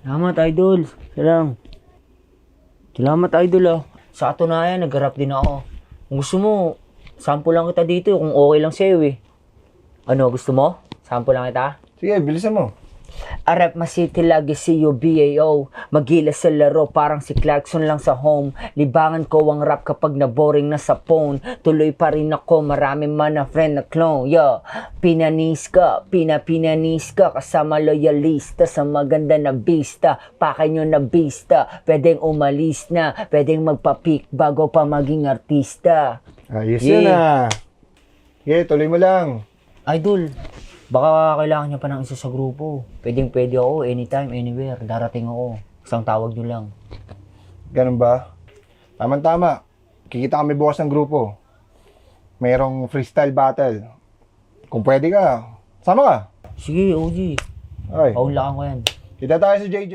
Salamat, idol. Salamat, idol, ah. Sa katunayan, nag-rap din ako. Kung gusto mo, sample lang kita dito kung okay lang sa'yo, eh. Ano, gusto mo? Sample lang kita? Sige, bilisan mo. Arap masiti lagi si BAO. Magilas sa laro parang si Clarkson lang sa home. Libangan ko ang rap kapag na-boring na sa phone. Tuloy pa rin ako, marami man na friend na clone. Yo, pinanis ka kasama loyalista sa maganda na vista. Pakay nyo na vista, pwedeng umalis na, pwedeng magpa-peak bago pa maging artista. Ayos yun ah. Sige, tuloy mo lang. Idol, baka kailangan niya pa ng isa sa grupo. Pwede ako, anytime, anywhere. Darating ako. Isang tawag niyo lang. Ganun ba? Tama-tama. Kikita kami bukas ng grupo. Mayroong freestyle battle. Kung pwede ka, sama ka. Sige, OG. Okay. Paulakan ko yan. Kita tayo sa JJ.